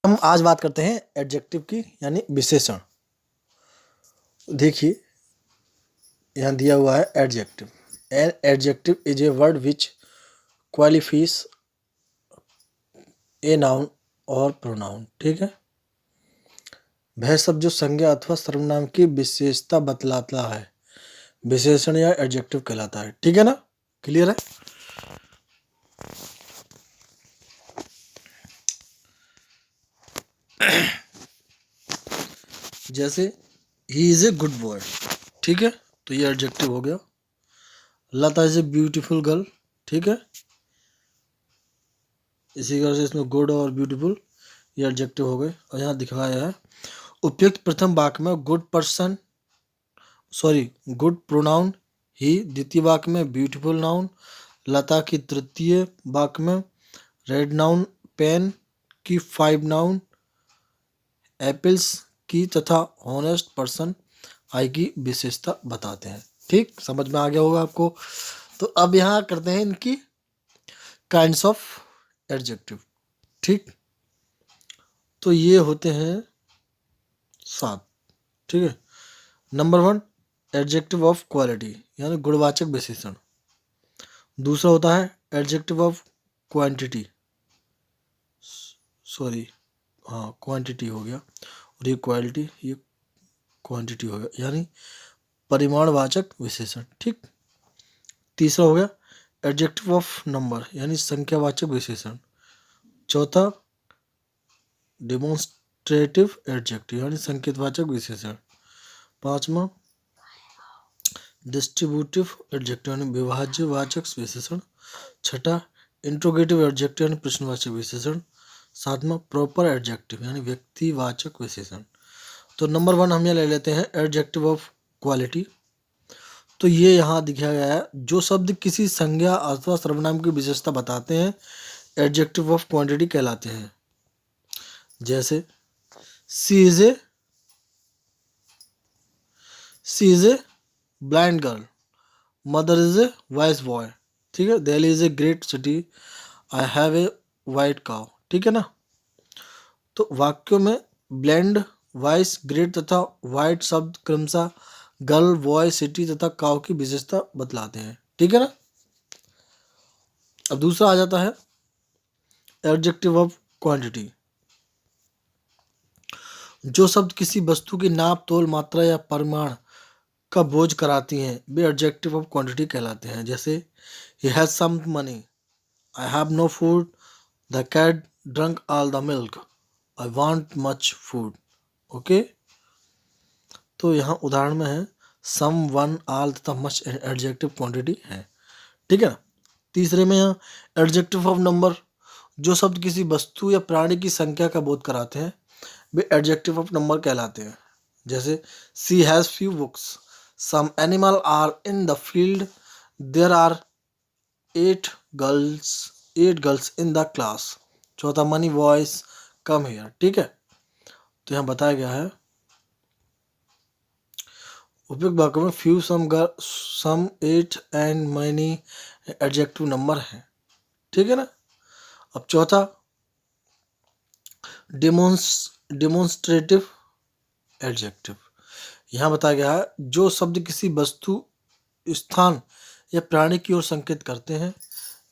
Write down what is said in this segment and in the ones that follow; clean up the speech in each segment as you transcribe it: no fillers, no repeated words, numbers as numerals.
हम आज बात करते हैं एडजेक्टिव की यानी विशेषण। देखिए यहाँ दिया हुआ है adjective. An adjective is a word which qualifies a noun और प्रोनाउन। ठीक है, वह सब जो संज्ञा अथवा सर्वनाम की विशेषता बतलाता है विशेषण या एडजेक्टिव कहलाता है। ठीक है ना, क्लियर है। जैसे he is a good boy, ठीक है, तो ये एडजेक्टिव हो गया। लता इज ए ब्यूटीफुल गर्ल, ठीक है, इसी तरह से इसमें गुड और ब्यूटीफुल ये एडजेक्टिव हो गए। और यहाँ दिखाया है उपयुक्त प्रथम वाक्य में गुड प्रोनाउन ही, द्वितीय वाक्य में ब्यूटीफुल नाउन, लता की तृतीय वाक्य में रेड नाउन, पेन की 5 नाउन, एप्पल्स की तथा हॉनेस्ट पर्सन आई की विशेषता बताते हैं। ठीक, समझ में आ गया होगा आपको। तो अब यहाँ करते हैं इनकी काइंड्स ऑफ एडजेक्टिव। ठीक, तो ये होते हैं 7। ठीक है, नंबर 1 एडजेक्टिव ऑफ क्वालिटी यानी गुणवाचक विशेषण। दूसरा होता है एडजेक्टिव ऑफ क्वांटिटी, क्वांटिटी हो गया, और ये क्वालिटी, ये क्वांटिटी हो गया यानी परिमाणवाचक विशेषण। ठीक, तीसरा हो गया एडजेक्टिव ऑफ नंबर यानी संख्यावाचक विशेषण। चौथा डेमोन्स्ट्रेटिव एडजेक्टिव यानी संकेतवाचक विशेषण। पांचवा डिस्ट्रीब्यूटिव एडजेक्टिव यानी विभाज्यवाचक विशेषण। छठा इंट्रोगेटिव एडजेक्टिव यानी प्रश्नवाचक विशेषण। सातवां प्रॉपर एडजेक्टिव यानी व्यक्तिवाचक विशेषण। तो नंबर 1 हम ये ले लेते हैं एडजेक्टिव ऑफ क्वालिटी। तो ये यहाँ दिखाया गया है जो शब्द किसी संज्ञा अथवा सर्वनाम की विशेषता बताते हैं एडजेक्टिव ऑफ क्वांटिटी कहलाते हैं। जैसे she is a blind girl, mother is a wise boy, ठीक है, Delhi is a great city, I have a white cow. ठीक है ना, तो वाक्यों में ब्लैंड, वाइस, ग्रेट तथा वाइट शब्द क्रमशः गर्ल, बॉय, सिटी तथा काउ की विशेषता बतलाते हैं। ठीक है ना। अब दूसरा आ जाता है एडजेक्टिव ऑफ क्वांटिटी। जो शब्द किसी वस्तु की नाप, तोल, मात्रा या परिमाण का बोझ कराती हैं वे एडजेक्टिव ऑफ क्वांटिटी कहलाते हैं। जैसे he has some money, I have no food, the cat drank all the milk, I want much food। Okay, तो यहाँ उदाहरण में है सम, वन, ऑल तथा मच एडजेक्टिव क्वांटिटी है। ठीक है ना। तीसरे में यहाँ एडजेक्टिव ऑफ नंबर। जो शब्द किसी वस्तु या प्राणी की संख्या का बोध कराते हैं वे एडजेक्टिव ऑफ नंबर कहलाते हैं। जैसे she has few books, some animal are in the field, there are 8 girls in the class. चौथा मनी बॉयज कम हियर। ठीक है, तो यहाँ बताया गया है उपयुक्त वाक्य में few, some, 8 and many adjective number है। ठीक है ना। अब चौथा डेमोन्स्ट्रेटिव एडजेक्टिव। यहाँ बताया गया है जो शब्द किसी वस्तु, स्थान या प्राणी की ओर संकेत करते हैं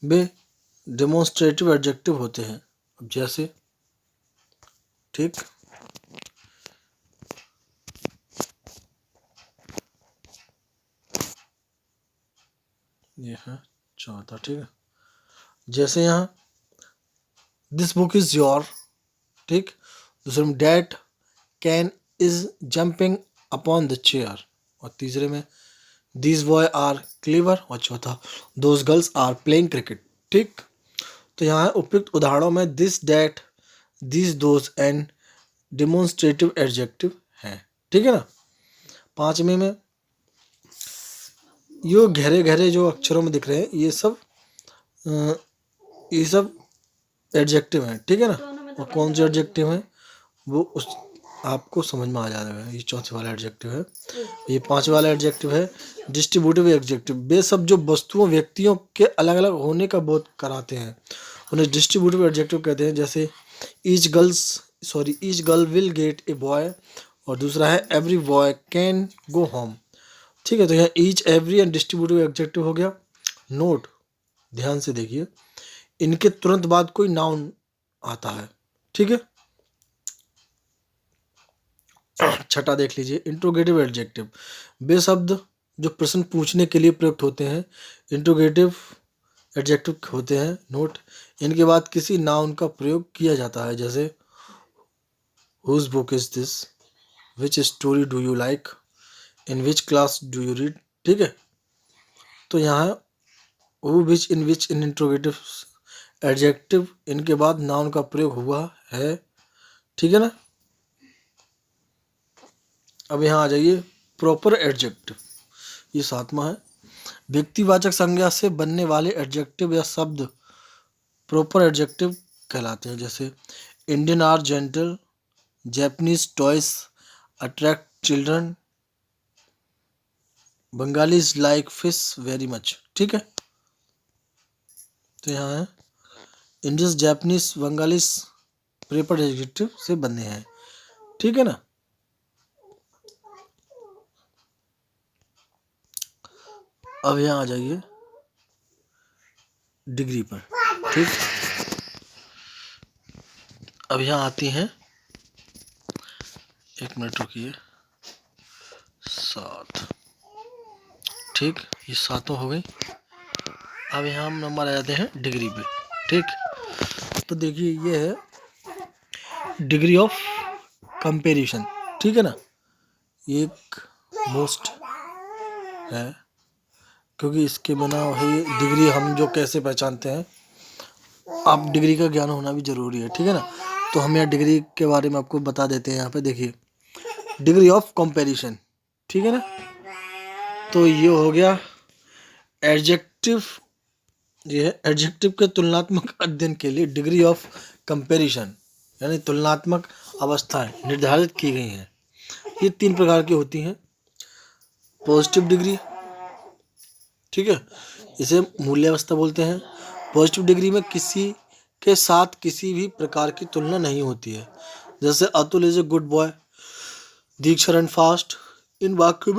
वे डेमोन्स्ट्रेटिव एडजेक्टिव होते हैं। अब जैसे, ठीक, ये है चौथा। ठीक है, जैसे यहाँ दिस बुक इज योर। ठीक, दूसरे में that cat is jumping upon the chair, और तीसरे में दीज बॉय आर क्लीवर, और चौथा those girls are playing cricket. ठीक, तो यहाँ उपयुक्त उदाहरणों में this, that, these, those and demonstrative adjective हैं। ठीक है ना। पांचवें में यो गहरे गहरे जो अक्षरों में दिख रहे हैं ये सब एडजेक्टिव हैं। ठीक है ना, और कौन से एडजेक्टिव हैं वो उस आपको समझ में आ जाएगा। ये चौथे वाला एडजेक्टिव है। ये पांचवा वाला एडजेक्टिव है डिस्ट्रीब्यूटिव एडजेक्टिव। वे सब जो वस्तुओं, व्यक्तियों के अलग अलग होने का बोध कराते हैं उन्हें डिस्ट्रीब्यूटिव एडजेक्टिव कहते हैं। जैसे each girls sorry each girl will get a boy, और दूसरा है every boy can go home. ठीक है, तो यहाँ each every and distributive adjective हो गया। नोट, ध्यान से देखिए, इनके तुरंत बाद कोई नाउन आता है। ठीक है, छठा देख लीजिए, इंट्रोगेटिव एडजेक्टिव। वे शब्द जो प्रश्न पूछने के लिए प्रयुक्त होते हैं इंट्रोगेटिव एडजेक्टिव होते हैं। नोट, इनके बाद किसी नाउन का प्रयोग किया जाता है, जैसे whose book is this, which story do you like, in which class do you read. ठीक है, तो यहाँ हु, विच, इन विच, इन इंट्रोगेटिव एडजेक्टिव, इनके बाद नाउन का प्रयोग हुआ है। ठीक है ना। अब यहाँ आ जाइए प्रॉपर एडजेक्टिव, ये सातवां है। व्यक्तिवाचक संज्ञा से बनने वाले एडजेक्टिव या शब्द प्रॉपर एडजेक्टिव कहलाते हैं, जैसे Indian are gentle, Japanese toys attract children, Bengalis like fish very much. ठीक है, तो यहाँ है Indians, Japanese, Bengalis proper adjective से बने हैं। ठीक है ना। अब यहाँ आ जाइए डिग्री पर। ठीक, अब यहाँ आती हैं, एक मिनट रुकिए, 7। ठीक, ये 7 हो गई। अब यहाँ हम नंबर आ जाते हैं डिग्री पे। ठीक, तो देखिए ये है डिग्री ऑफ कंपैरिजन। ठीक है ना, ये एक मोस्ट है, क्योंकि इसके बिना वही डिग्री हम जो कैसे पहचानते हैं, आप डिग्री का ज्ञान होना भी ज़रूरी है। ठीक है ना, तो हम यहाँ डिग्री के बारे में आपको बता देते हैं। यहाँ पे देखिए डिग्री ऑफ कंपैरिजन। ठीक है ना, तो ये हो गया एडजेक्टिव, ये है एडजेक्टिव के तुलनात्मक अध्ययन के लिए डिग्री ऑफ कंपैरिजन, यानी तुलनात्मक अवस्थाएं निर्धारित की गई हैं। ये 3 प्रकार की होती हैं। पॉजिटिव डिग्री, ठीक है, इसे मूल्यावस्था बोलते हैं। पॉजिटिव डिग्री में किसी के साथ किसी भी प्रकार की तुलना नहीं होती है, जैसे Atul is a good boy, Diksha run fast. इन वाक्यों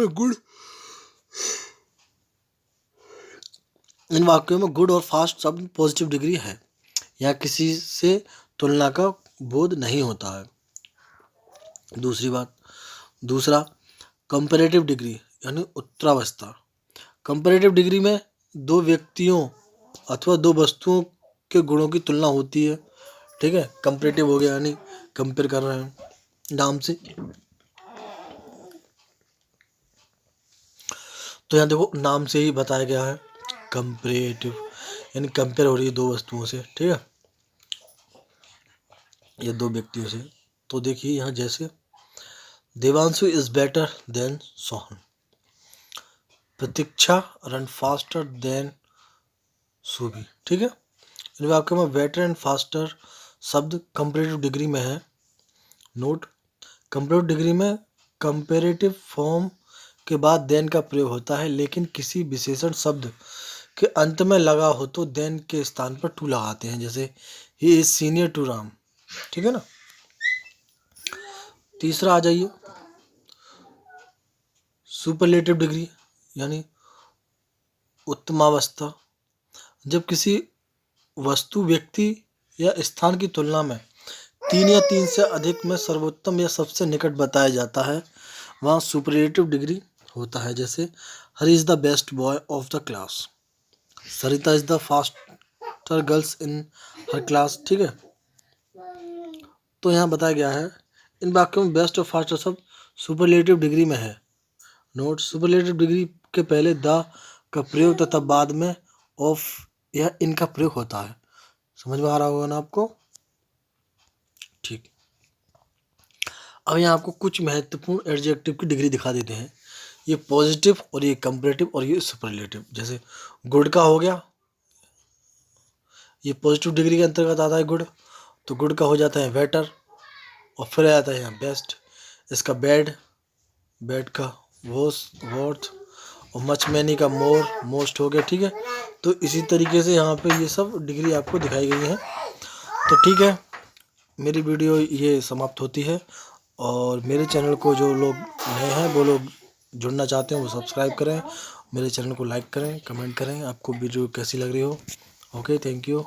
में गुड और फास्ट शब्द पॉजिटिव डिग्री है। यहाँ किसी से तुलना का बोध नहीं होता है। दूसरा कंपैरेटिव डिग्री यानी उत्तरावस्था। कंपैरेटिव डिग्री में 2 व्यक्तियों अथवा 2 वस्तुओं के गुणों की तुलना होती है। ठीक है, कंपैरेटिव हो गया यानी कंपेयर कर रहे हैं नाम से। तो यहाँ देखो नाम से ही बताया गया है कंपैरेटिव, यानी कंपेयर हो रही है 2 वस्तुओं से। ठीक है, ये 2 व्यक्तियों से। तो देखिए यहाँ जैसे Devanshu is better than Sohan, Pratiksha run faster than Subi. ठीक है, इन वाक्यों में बेटर एंड फास्टर शब्द कंपैरेटिव डिग्री में है। नोट, कंपैरेटिव डिग्री में कंपैरेटिव फॉर्म के बाद देन का प्रयोग होता है, लेकिन किसी विशेषण शब्द के अंत में लगा हो तो देन के स्थान पर टू लगाते हैं, जैसे he is senior to Ram. ठीक है ना। तीसरा आ जाइए सुपरलेटिव डिग्री यानी उत्तमावस्था। जब किसी वस्तु, व्यक्ति या स्थान की तुलना में 3 या 3 से अधिक में सर्वोत्तम या सबसे निकट बताया जाता है, वहाँ सुपरलेटिव डिग्री होता है, जैसे Hari is the best boy of the class, Sarita is the faster girls in her class. ठीक है, तो यहाँ बताया गया है इन वाक्यों में बेस्ट और फास्ट शब्द सुपरलेटिव डिग्री में है। नोट, सुपरलेटिव डिग्री के पहले द का प्रयोग तथा बाद में ऑफ या इनका प्रयोग होता है। समझ में आ रहा होगा ना आपको। ठीक, अब यहाँ आपको कुछ महत्वपूर्ण एडजेक्टिव की डिग्री दिखा देते हैं। ये पॉजिटिव और ये कंपैरेटिव और ये सुपरलेटिव। जैसे गुड का हो गया, ये पॉजिटिव डिग्री के अंतर्गत आता है गुड, तो गुड का हो जाता है बेटर, और फिर आ जाता है यहाँ बेस्ट। इसका बैड, बैड का वर्थ, और मच मैनी का मोर, मोस्ट हो गया। ठीक है, तो इसी तरीके से यहाँ पे ये सब डिग्री आपको दिखाई गई है। तो ठीक है, मेरी वीडियो ये समाप्त होती है। और मेरे चैनल को जो लोग नए हैं वो लोग जुड़ना चाहते हैं वो सब्सक्राइब करें, मेरे चैनल को लाइक करें, कमेंट करें, आपको वीडियो कैसी लग रही हो। Okay, thank you.